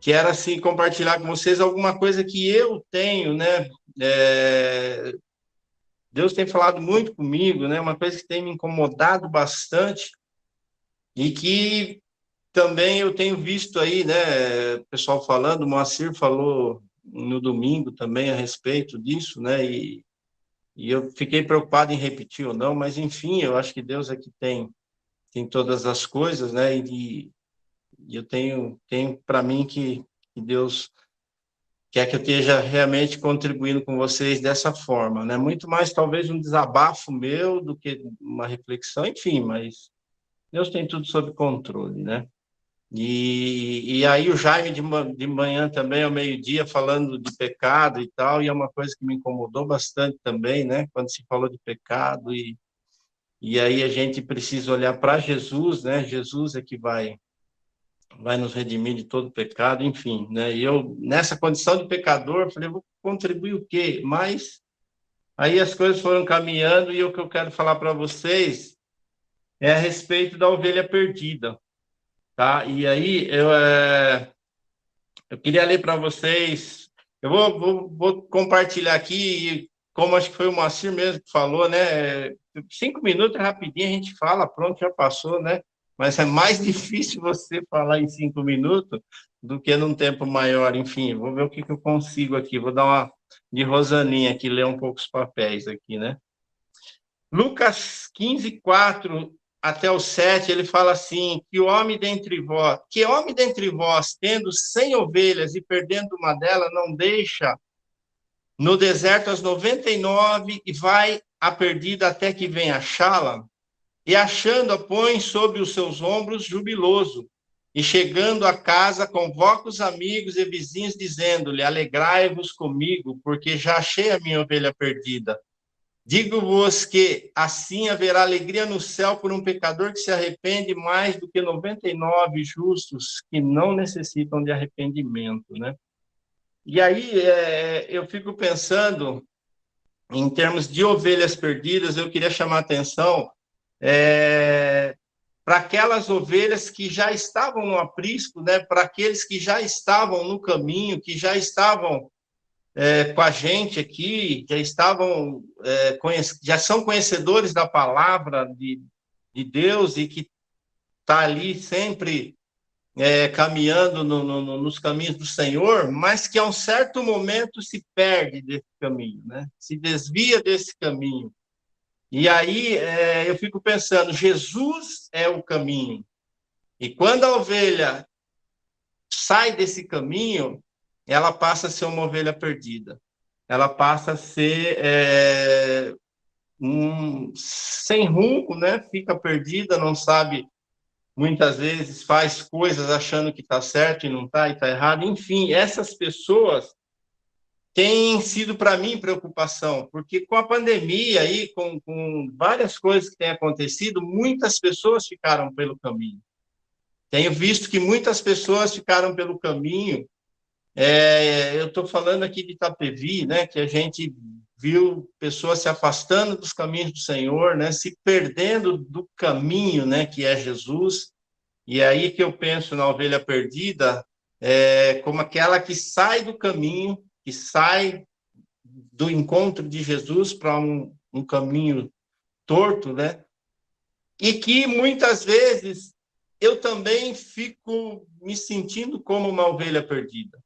quero, assim, compartilhar com vocês alguma coisa que eu tenho, né? Deus tem falado muito comigo, né? Uma coisa que tem me incomodado bastante e que também eu tenho visto aí, né? O pessoal falando, o Moacir falou no domingo também a respeito disso, né? E eu fiquei preocupado em repetir ou não, mas enfim, eu acho que Deus é que tem todas as coisas, né? E eu tenho para mim que Deus quer que eu esteja realmente contribuindo com vocês dessa forma, né? Muito mais talvez um desabafo meu do que uma reflexão, enfim, mas Deus tem tudo sob controle, né? E aí o Jaime de manhã também, ao meio-dia, falando de pecado e tal, e é uma coisa que me incomodou bastante também, né? Quando se falou de pecado, e aí a gente precisa olhar para Jesus, né? Jesus é que vai nos redimir de todo pecado, enfim, né? E eu, nessa condição de pecador, falei, vou contribuir o quê? Mas aí as coisas foram caminhando e o que eu quero falar para vocês é a respeito da ovelha perdida, tá? E aí eu queria ler para vocês, eu vou compartilhar aqui, como acho que foi o Moacir mesmo que falou, né? 5 minutos, rapidinho, a gente fala, pronto, já passou, né? Mas é mais difícil você falar em 5 minutos do que num tempo maior. Enfim, vou ver o que eu consigo aqui. Vou dar uma de Rosaninha aqui, ler um pouco os papéis aqui, né? Lucas 15:4 até o 7, ele fala assim, que homem dentre vós, tendo 100 ovelhas e perdendo uma delas, não deixa no deserto as 99 e vai a perdida até que venha achá-la? E achando-a, põe sobre os seus ombros jubiloso. E chegando a casa, convoca os amigos e vizinhos, dizendo-lhe, alegrai-vos comigo, porque já achei a minha ovelha perdida. Digo-vos que assim haverá alegria no céu por um pecador que se arrepende mais do que 99 justos que não necessitam de arrependimento, né? E aí eu fico pensando, em termos de ovelhas perdidas, eu queria chamar a atenção para aquelas ovelhas que já estavam no aprisco, né? Para aqueles que já estavam no caminho, que já estavam com a gente aqui, já estavam, já são conhecedores da palavra de Deus e que está ali sempre caminhando nos caminhos do Senhor, mas que a um certo momento se perde desse caminho, né? Se desvia desse caminho. E aí eu fico pensando, Jesus é o caminho. E quando a ovelha sai desse caminho, ela passa a ser uma ovelha perdida. Ela passa a ser sem rumo, né? Fica perdida, não sabe, muitas vezes faz coisas achando que está certo e não está, e está errado. Enfim, essas pessoas têm sido para mim preocupação, porque com a pandemia aí, com várias coisas que têm acontecido, muitas pessoas ficaram pelo caminho. Tenho visto que muitas pessoas ficaram pelo caminho. Eu estou falando aqui de Itapevi, né, que a gente viu pessoas se afastando dos caminhos do Senhor, né, se perdendo do caminho, né, que é Jesus. E é aí que eu penso na ovelha perdida, como aquela que sai do caminho, que sai do encontro de Jesus para um caminho torto, né? E que muitas vezes eu também fico me sentindo como uma ovelha perdida.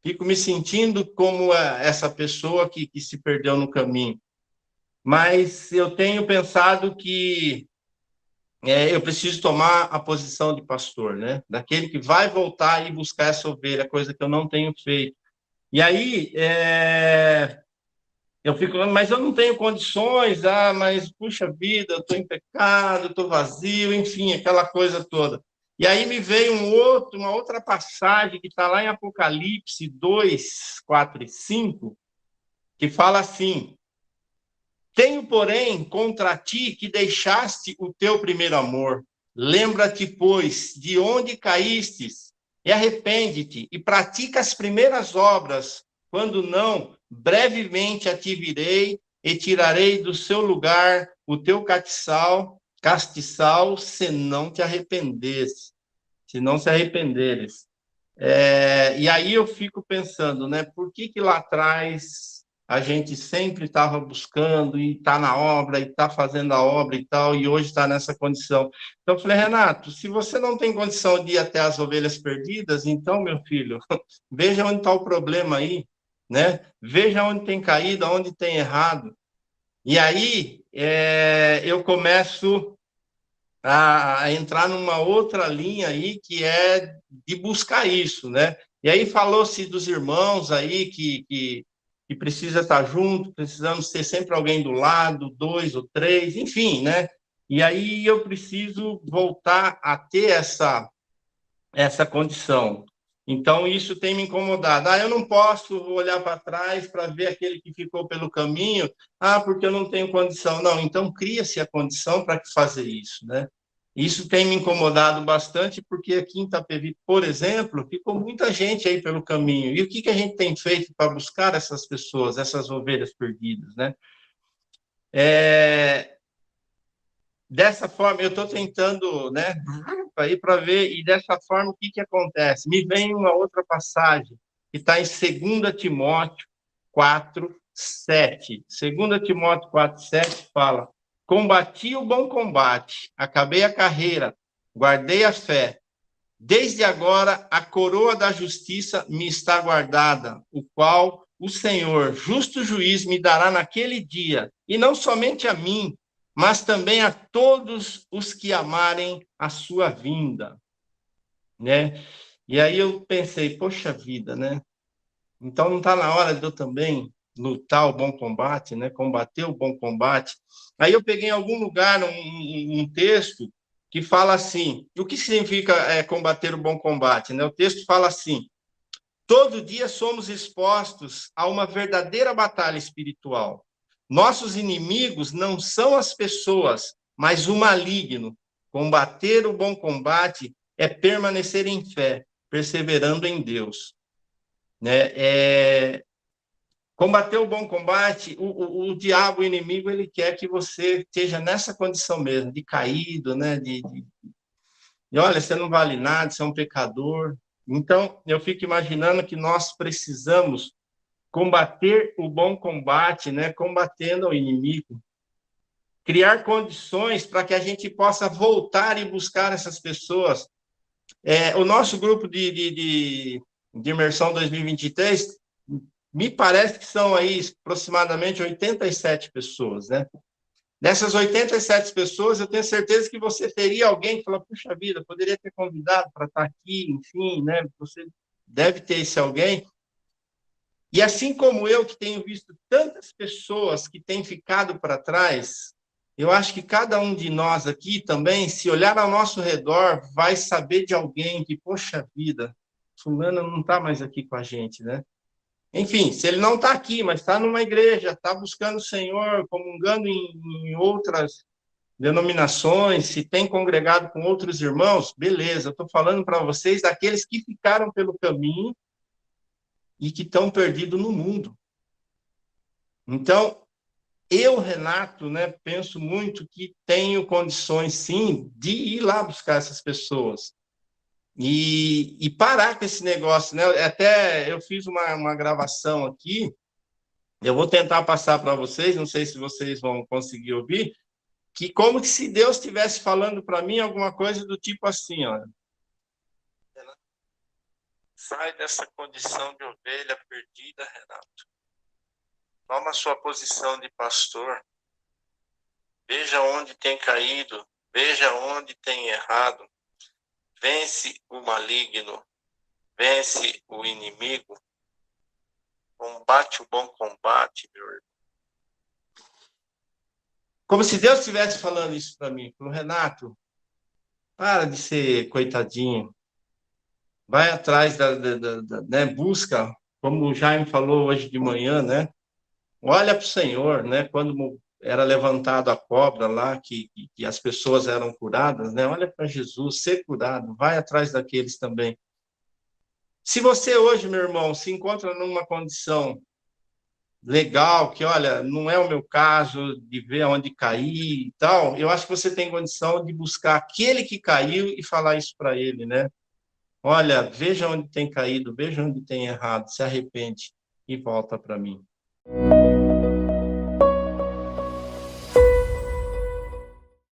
Fico me sentindo como essa pessoa que se perdeu no caminho. Mas eu tenho pensado que eu preciso tomar a posição de pastor, né? Daquele que vai voltar e buscar essa ovelha, coisa que eu não tenho feito. E aí, eu fico, mas eu não tenho condições, mas puxa vida, eu estou em pecado, estou vazio, enfim, aquela coisa toda. E aí me veio uma outra passagem que está lá em Apocalipse 2, 4 e 5, que fala assim: tenho, porém, contra ti que deixaste o teu primeiro amor. Lembra-te, pois, de onde caístes, e arrepende-te, e pratica as primeiras obras. Quando não, brevemente a te virei e tirarei do seu lugar o teu castiçal, se não te arrependeres. Se não se arrependeres. E aí eu fico pensando, né? Por que lá atrás a gente sempre estava buscando e está na obra e está fazendo a obra e tal, e hoje está nessa condição? Então eu falei, Renato, se você não tem condição de ir até as ovelhas perdidas, então, meu filho, veja onde está o problema aí, né? Veja onde tem caído, onde tem errado. E aí eu começo a entrar numa outra linha aí, que é de buscar isso, né? E aí falou-se dos irmãos aí que precisa estar junto, precisamos ter sempre alguém do lado, 2 ou 3, enfim, né? E aí eu preciso voltar a ter essa condição. Então, isso tem me incomodado. Eu não posso olhar para trás para ver aquele que ficou pelo caminho, porque eu não tenho condição. Não, então cria-se a condição para fazer isso, né? Isso tem me incomodado bastante, porque aqui em Itapevi, por exemplo, ficou muita gente aí pelo caminho. E o que a gente tem feito para buscar essas pessoas, essas ovelhas perdidas, né? Dessa forma, eu estou tentando, né, para ver, e dessa forma, o que acontece? Me vem uma outra passagem, que está em 2 Timóteo 4:7. 2 Timóteo 4:7 fala: combati o bom combate, acabei a carreira, guardei a fé. Desde agora, a coroa da justiça me está guardada, o qual o Senhor, justo juiz, me dará naquele dia, e não somente a mim, mas também a todos os que amarem a sua vinda, né? E aí eu pensei, poxa vida, né? Então não está na hora de eu também lutar o bom combate, né? Combater o bom combate. Aí eu peguei em algum lugar um texto que fala assim, o que significa combater o bom combate, né? O texto fala assim: todo dia somos expostos a uma verdadeira batalha espiritual. Nossos inimigos não são as pessoas, mas o maligno. Combater o bom combate é permanecer em fé, perseverando em Deus, né? Combater o bom combate, o diabo, o inimigo, ele quer que você esteja nessa condição mesmo, de caído, né? E olha, você não vale nada, você é um pecador. Então, eu fico imaginando que nós precisamos combater o bom combate, né? Combatendo o inimigo. Criar condições para que a gente possa voltar e buscar essas pessoas. O nosso grupo de imersão 2023, me parece que são aí aproximadamente 87 pessoas, né? Dessas 87 pessoas, eu tenho certeza que você teria alguém que fala, puxa vida, poderia ter convidado para estar aqui, enfim, né? Você deve ter esse alguém. E assim como eu, que tenho visto tantas pessoas que têm ficado para trás, eu acho que cada um de nós aqui também, se olhar ao nosso redor, vai saber de alguém que, poxa vida, fulano não está mais aqui com a gente, né? Enfim, se ele não está aqui, mas está numa igreja, está buscando o Senhor, comungando em outras denominações, se tem congregado com outros irmãos, beleza. Estou falando para vocês daqueles que ficaram pelo caminho e que estão perdidos no mundo. Então, eu, Renato, né, penso muito que tenho condições, sim, de ir lá buscar essas pessoas. E parar com esse negócio, né? Até eu fiz uma gravação aqui, eu vou tentar passar para vocês, não sei se vocês vão conseguir ouvir, que como se Deus estivesse falando para mim alguma coisa do tipo assim, ó. Sai dessa condição de ovelha perdida, Renato. Toma a sua posição de pastor. Veja onde tem caído, veja onde tem errado. Vence o maligno, vence o inimigo. Combate o bom combate, meu irmão. Como se Deus estivesse falando isso para mim. Falou, Renato, para de ser coitadinho. Vai atrás né? Busca, como o Jaime falou hoje de manhã, né? Olha para o Senhor, né? Quando era levantado a cobra lá, que as pessoas eram curadas, né? Olha para Jesus, ser curado, vai atrás daqueles também. Se você hoje, meu irmão, se encontra numa condição legal, que, olha, não é o meu caso de ver aonde cair e tal, eu acho que você tem condição de buscar aquele que caiu e falar isso para ele, né? Olha, veja onde tem caído, veja onde tem errado, se arrepende e volta para mim.